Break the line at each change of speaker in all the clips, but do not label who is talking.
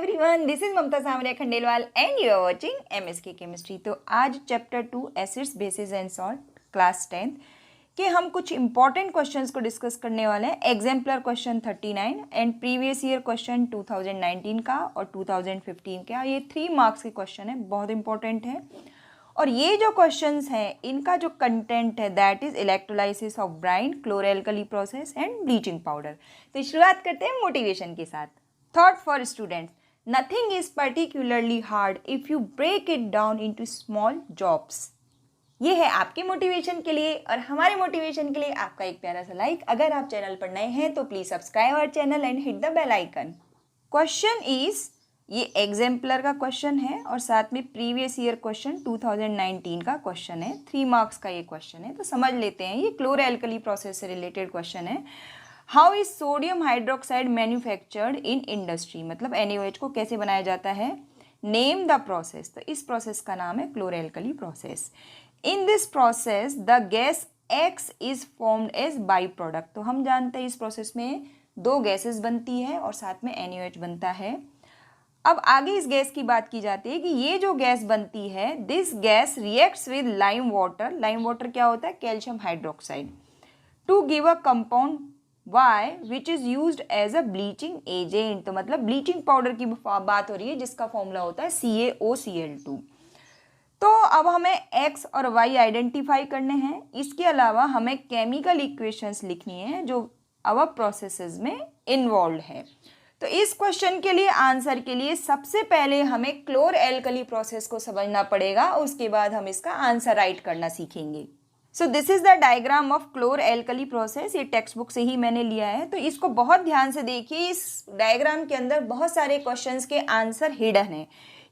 Everyone, this is Mamta Samaria Khandelwal and you are watching MSK chemistry. तो आज chapter 2 acids bases and salt class 10 के हम कुछ इंपॉर्टेंट क्वेश्चंस को डिस्कस करने वाले हैं। Exemplar question 39 and previous year question 2019 का और 2015 का। ये 3 मार्क्स के क्वेश्चन है, बहुत इंपॉर्टेंट है। और ये जो क्वेश्चंस हैं इनका जो कंटेंट है that is electrolysis of brine, chloroalkali process and bleaching powder. तो शुरुआत करते हैं मोटिवेशन के साथ। Thought for students, nothing is particularly hard if you break it down into small jobs. ये है आपके मोटिवेशन के लिए और हमारे मोटिवेशन के लिए आपका एक प्यारा सा लाइक। अगर आप चैनल पर नए हैं तो please subscribe our channel and hit the bell icon. Question is, ये एग्जाम्पलर का क्वेश्चन है और साथ में प्रीवियस ईयर क्वेश्चन 2019 का क्वेश्चन है। 3 मार्क्स का ये क्वेश्चन है, तो समझ लेते हैं। ये क्लोरोएल्कली प्रोसेस से रिलेटेड क्वेश्चन है। How is sodium hydroxide manufactured in industry, मतलब NaOH को कैसे बनाया जाता है। नेम द प्रोसेस, तो इस प्रोसेस का नाम है chloroalkali process. In this process the gas X is formed as by product. तो हम जानते हैं इस प्रोसेस में 2 गैसेस बनती है और साथ में NaOH बनता है। अब आगे इस गैस की बात की जाती है कि ये जो गैस बनती है, this gas reacts with lime water. Lime water क्या होता है, calcium hydroxide, to give a compound Y which is used as a bleaching agent. तो मतलब ब्लीचिंग पाउडर की बात हो रही है जिसका फॉर्मूला होता है CaOCl2। तो अब हमें X और Y आइडेंटिफाई करने हैं। इसके अलावा हमें केमिकल इक्वेशंस लिखनी है जो अब प्रोसेसेस में इन्वॉल्व है। तो इस क्वेश्चन के लिए आंसर के लिए सबसे पहले हमें क्लोरोएल्कली प्रोसेस को समझना पड़ेगा, उसके बाद हम इसका आंसर राइट करना सीखेंगे। So this is the diagram of chloroalkali process. ये टेक्स्ट बुक से ही मैंने लिया है, तो इसको बहुत ध्यान से देखिए। इस डायग्राम के अंदर बहुत सारे क्वेश्चंस के आंसर हिडन है।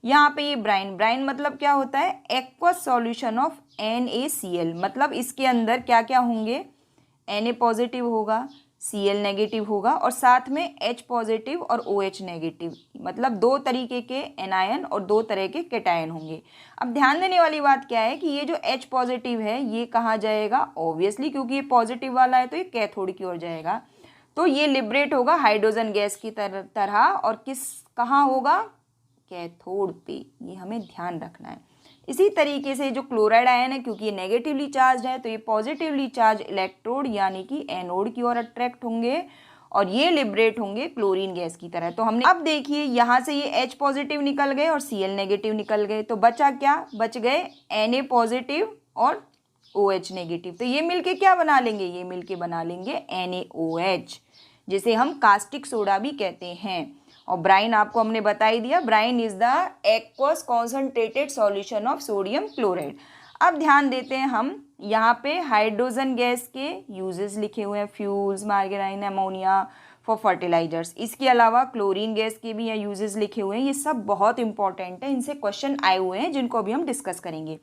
यहाँ पे ये ब्राइन मतलब क्या होता है, एक्वस सॉल्यूशन ऑफ NaCl। मतलब इसके अंदर क्या क्या होंगे, Na पॉजिटिव होगा, Cl नेगेटिव होगा और साथ में H पॉजिटिव और OH नेगेटिव। मतलब 2 तरीके के एनायन और 2 तरह के कैटायन होंगे। अब ध्यान देने वाली बात क्या है कि ये जो H पॉजिटिव है ये कहाँ जाएगा, ऑब्वियसली क्योंकि ये पॉजिटिव वाला है तो ये कैथोड की ओर जाएगा। तो ये लिबरेट होगा हाइड्रोजन गैस की तरह और कहाँ होगा, कैथोड पे। ये हमें ध्यान रखना है। इसी तरीके से जो क्लोराइड आयन है, क्योंकि ये नेगेटिवली चार्ज है तो ये पॉजिटिवली चार्ज इलेक्ट्रोड यानी कि एनोड की ओर अट्रैक्ट होंगे और ये लिबरेट होंगे क्लोरीन गैस की तरह। तो हमने अब देखिए यहाँ से ये H पॉजिटिव निकल गए और Cl नेगेटिव निकल गए, तो बचा क्या, बच गए Na पॉजिटिव और OH नेगेटिव। तो ये मिलके क्या बना लेंगे, ये मिलके बना लेंगे NaOH, जिसे हम कास्टिक सोडा भी कहते हैं। और ब्राइन आपको हमने बता ही दिया, brine is the aqueous concentrated solution of sodium chloride. अब ध्यान देते हैं हम, यहाँ पे हाइड्रोजन गैस के यूजेस लिखे हुए हैं, फ्यूल्स, मार्गेराइन, अमोनिया फॉर फर्टिलाइजर्स। इसके अलावा क्लोरीन गैस के भी यहाँ यूजेस लिखे हुए हैं। ये सब बहुत इंपॉर्टेंट है, इनसे क्वेश्चन आए हुए हैं जिनको अभी हम डिस्कस करेंगे।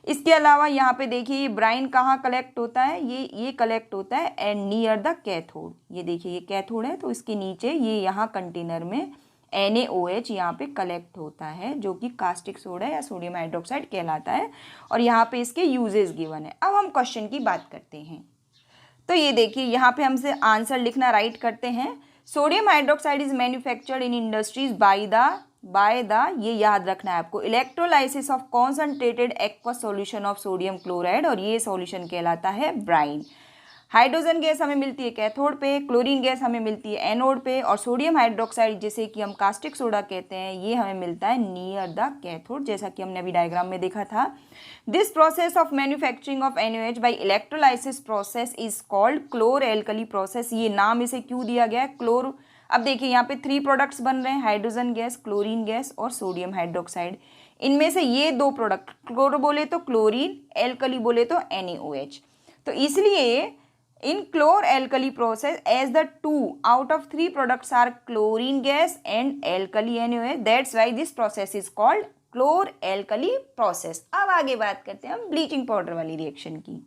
इसके अलावा यहाँ पे देखिए ये ब्राइन कहाँ कलेक्ट होता है, ये कलेक्ट होता है एंड नियर द कैथोड। ये देखिए ये कैथोड है तो इसके नीचे ये यहाँ कंटेनर में NaOH यहाँ पे कलेक्ट होता है, जो कि कास्टिक सोडा या सोडियम हाइड्रोक्साइड कहलाता है। और यहाँ पे इसके यूजेस गिवन है। अब हम क्वेश्चन की बात करते हैं। तो ये देखिए यहाँ पे हमसे आंसर लिखना राइट करते हैं। Sodium hydroxide is manufactured in industries by the, ये याद रखना है आपको, electrolysis of concentrated aqueous solution of sodium chloride, और ये सॉल्यूशन कहलाता है ब्राइन। हाइड्रोजन गैस हमें मिलती है कैथोड पे, क्लोरीन गैस हमें मिलती है एनोड पे, और सोडियम हाइड्रोक्साइड जिसे कि हम कास्टिक सोडा कहते हैं ये हमें मिलता है नियर द कैथोड, जैसा कि हमने अभी डायग्राम में देखा था। This process of manufacturing of NaOH by electrolysis process is called chloroalkali process. ये नाम इसे क्यों दिया गया है, क्लोर। अब देखिए यहाँ पे 3 प्रोडक्ट्स बन रहे हैं, हाइड्रोजन गैस, क्लोरीन गैस और सोडियम हाइड्रोक्साइड। इनमें से ये 2 प्रोडक्ट, क्लोरो बोले तो क्लोरीन, एल्कली बोले तो NaOH। तो इसलिए in chloroalkali process as the 2 out of 3 products are chlorine gas and alkali NaOH, that's why this process is called chloroalkali process. अब आगे बात करते हैं हम ब्लीचिंग पाउडर वाली रिएक्शन की।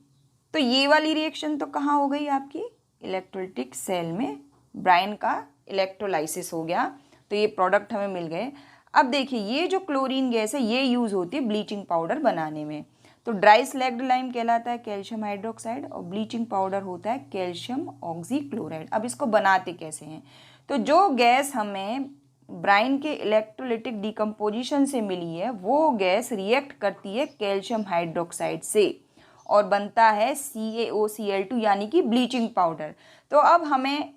तो ये वाली रिएक्शन तो कहाँ हो गई आपकी, इलेक्ट्रोलाइटिक सेल में ब्राइन का इलेक्ट्रोलाइसिस हो गया, तो ये प्रोडक्ट हमें मिल गए। अब देखिए ये जो क्लोरीन गैस है ये यूज़ होती है ब्लीचिंग पाउडर बनाने में। तो ड्राई स्लैग्ड लाइम कहलाता है कैल्शियम हाइड्रोक्साइड और ब्लीचिंग पाउडर होता है कैल्शियम ऑक्सीक्लोराइड। अब इसको बनाते कैसे हैं, तो जो गैस हमें ब्राइन के इलेक्ट्रोलिटिक डिकम्पोजिशन से मिली है वो गैस रिएक्ट करती है कैल्शियम हाइड्रोक्साइड से और बनता है CaOCl2 यानी कि ब्लीचिंग पाउडर। तो अब हमें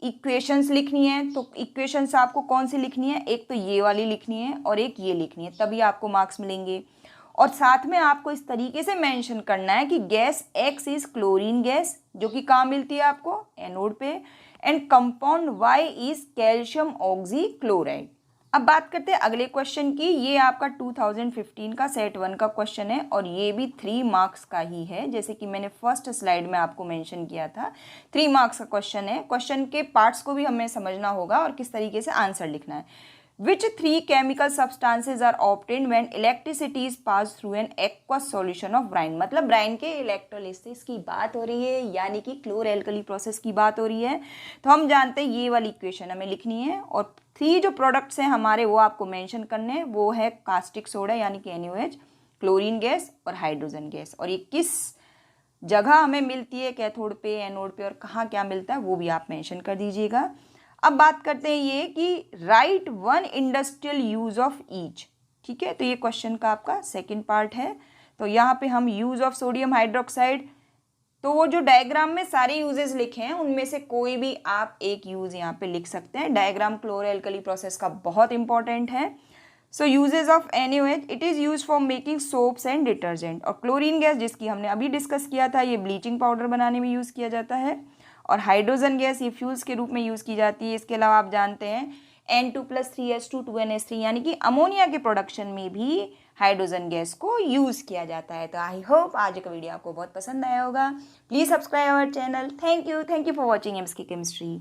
इक्वेशंस लिखनी है, तो इक्वेशंस आपको कौन सी लिखनी है, एक तो ये वाली लिखनी है और एक ये लिखनी है, तभी आपको मार्क्स मिलेंगे। और साथ में आपको इस तरीके से मेंशन करना है कि gas X is chlorine gas, जो कि कहाँ मिलती है आपको, एनोड पे, and compound Y is calcium oxychloride. अब बात करते हैं अगले क्वेश्चन की। ये आपका 2015 का सेट 1 का क्वेश्चन है और ये भी 3 मार्क्स का ही है, जैसे कि मैंने फर्स्ट स्लाइड में आपको मेंशन किया था। 3 मार्क्स का क्वेश्चन है। क्वेश्चन के पार्ट्स को भी हमें समझना होगा और किस तरीके से आंसर लिखना है। Which 3 chemical substances are obtained when electricity is passed through an aqueous solution of brine? मतलब ब्राइन के इलेक्ट्रोलिसिस की बात हो रही है, यानी कि क्लोर एल्कली प्रोसेस की बात हो रही है। तो हम जानते हैं ये वाली इक्वेशन हमें लिखनी है और 3 जो प्रोडक्ट्स हैं हमारे वो आपको मेंशन करने हैं। वो है कास्टिक सोडा यानी कि NaOH, क्लोरीन गैस और हाइड्रोजन गैस। और ये किस जगह हमें मिलती है, कैथोड पे, एनोड पे, और कहाँ क्या मिलता है वो भी आप मेंशन कर दीजिएगा। अब बात करते हैं ये कि right 1 industrial use of each. ठीक है, तो ये क्वेश्चन का आपका सेकंड पार्ट है। तो यहाँ पे हम यूज ऑफ सोडियम हाइड्रोक्साइड, तो वो जो डायग्राम में सारे यूजेस लिखे हैं उनमें से कोई भी आप एक यूज यहाँ पे लिख सकते हैं। डायग्राम क्लोरो एल्कली प्रोसेस का बहुत इंपॉर्टेंट है। So uses of NaOH, it is use for making soaps and detergent. और क्लोरीन गैस जिसकी हमने अभी डिस्कस किया था, ये ब्लीचिंग पाउडर बनाने में यूज़ किया जाता है। और हाइड्रोजन गैस ये फ्यूल्स के रूप में यूज़ की जाती है। इसके अलावा आप जानते हैं N2+3H2 2NH3 यानी कि अमोनिया के प्रोडक्शन में भी हाइड्रोजन गैस को यूज़ किया जाता है। तो आई होप आज का वीडियो आपको बहुत पसंद आया होगा। Please subscribe our channel. Thank you for watching MSK chemistry.